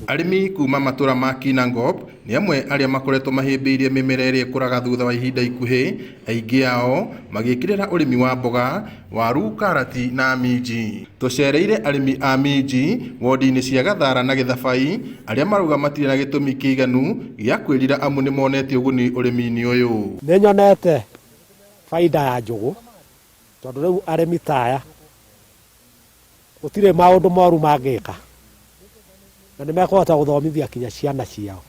Arimi kuma matura ma Kinangop ni amwe aria makoretwo mahimbiirie mimera ĩrĩa ĩkũraga thutha wa ihinda ikuhĩ, aingĩ ao magĩkĩrĩra ũrĩmi wa mboga, waru, karati na minji. Tũcereire arĩmi a minji wodi-inĩ cia Gathara na Gĩthabai arĩa marauga matirĩ na gĩtũmi kĩiganu gĩa kwĩrira amu nĩ monete ũguni ũrĩmi-inĩ ũyũ. Nĩ nyonete faida ya njũgũ tondũ rĩu arĩmi taya gũtirĩ maũndũ moru mangĩka na nĩ mekũhota gũthomithia kinya ciana ciao.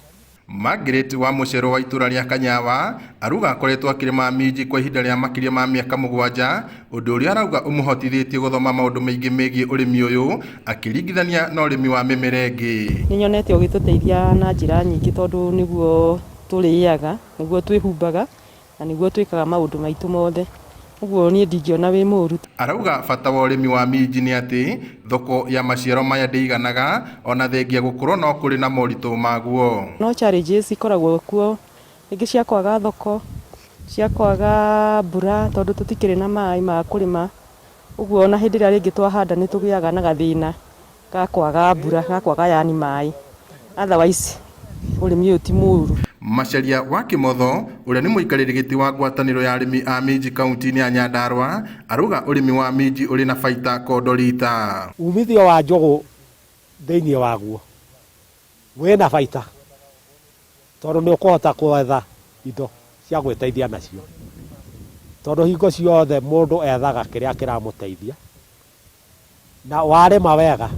Margaret wa Mũcero wa itũra rĩa Kanyawa aruga akoretwo akĩrĩma minji kwa ihinda rĩa makĩria ma mĩaka 7, ũndũ ũrĩa arauga ũmũhotithĩtie gũthoma maũndũ maingĩ megiĩ ũrĩmi ũyũ akĩringithania na ũrĩmi wa mĩmera ĩngĩ. Nĩ nyonete ũgĩtũteithia na njĩra nyingĩ tondũ nĩguo tũrĩaga, nĩguo twĩhumbaga na nĩguo twĩkaga maũndũ maitũ mothe. Ũguo niĩ ndingĩona wĩ mũru. Arauga bata wa ũrĩmi wa minji nĩ atĩ thoko ya maciaro maya ndĩiganaga ona thengia gũkorwo no kũrĩ na moritũ maguo. No challenges ikoragwo kuo rĩngĩ cia kwaga thoko, cia kwaga mbura tondũ tũtikĩrĩ na maĩ ma kũrĩma. Ũguo ona hĩndĩ ĩrĩa rĩngĩ twahanda nĩ tũgĩaga na gathĩna ga kwaga mbura, ga kwaga yani maĩ. Otherwise ũrĩmi ũyũ ti mũru. Macharia wa Kĩmotho ũrĩa nĩ mũikarĩri gĩtĩ wa ngwatanĩro ya arĩmi a minji kaunti-inĩ ya Nyandarua arauga ũrĩmi wa minji ũrĩ na baita kondorita. Umithio wa njũgũ thĩinĩ waguo wĩna baita tondũ nĩ ũkũhota gwetha indo cia gwĩteithia nacio tondũ hingo ciothe mũndũ ethaga kĩrĩa kĩramũteithia na warĩma wega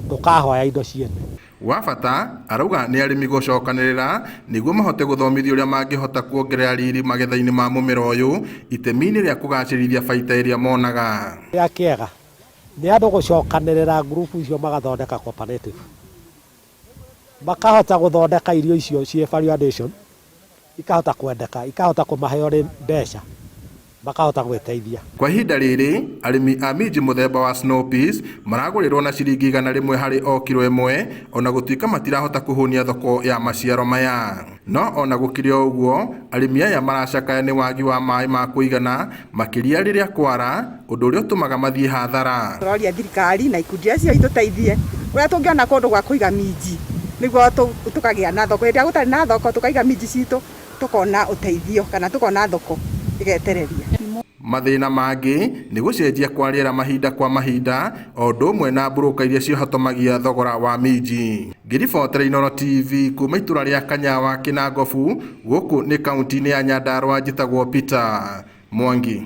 ndũkahoya indo ciene. Wa bata arauga nĩ arĩmi gũcokanĩrĩra nĩguo mahote gũthomithio ũrĩa mangĩhota kuongerera riri magetha-inĩ ma mũmera ũyũ itemi-inĩ rĩa kũgacĩrithia baita ĩrĩa monaga. Kĩrĩa kĩega nĩ andũ gũcokanĩrĩra ngurubu icio magathondeka cooperative, makahota gũthondeka irio icio ciĩ valuation, ikahota kwendeka, ikahota kũmahe mbeca, makahota gwĩteithia. Kwa ihinda rĩrĩ arĩmi a minji mũthemba wa snow peas maragũrĩrwo na ciringi 100 harĩ o kilo ĩmwe ona gũtuĩka matirahota kũhũnia thoko ya maciaro maya. No ona gũkĩrĩ o ũguo arĩmi aya maracakaya nĩ wagi wa maĩ ma kũigana makĩria rĩrĩa kwara, ũndũ ũrĩa ũtũmaga mathiĩ hathara. Tũroria thirikari na ikundi icio itũteithie ũrĩa tũngĩona kũndũ gwa kũiga minji nĩguo tũkagĩa na thoko. Hĩndĩ ĩrĩa gũtarĩ na thoko tũkaiga minji citũ tũkona ũteithio kana tũkona thoko igetereria. Mathĩna mangĩ nĩ gũcenjia kwa rĩera mahinda kwa mahinda o ũndũ ũmwe na mburũka iria cihotomagia thogora wa minji. Ngĩribotera Inooro TV kuma itũra rĩa Kanyawa Kinangop, gũkũ nĩ kaunti-inĩ ya Nyandarua, njĩtagwo Peter Mwangi.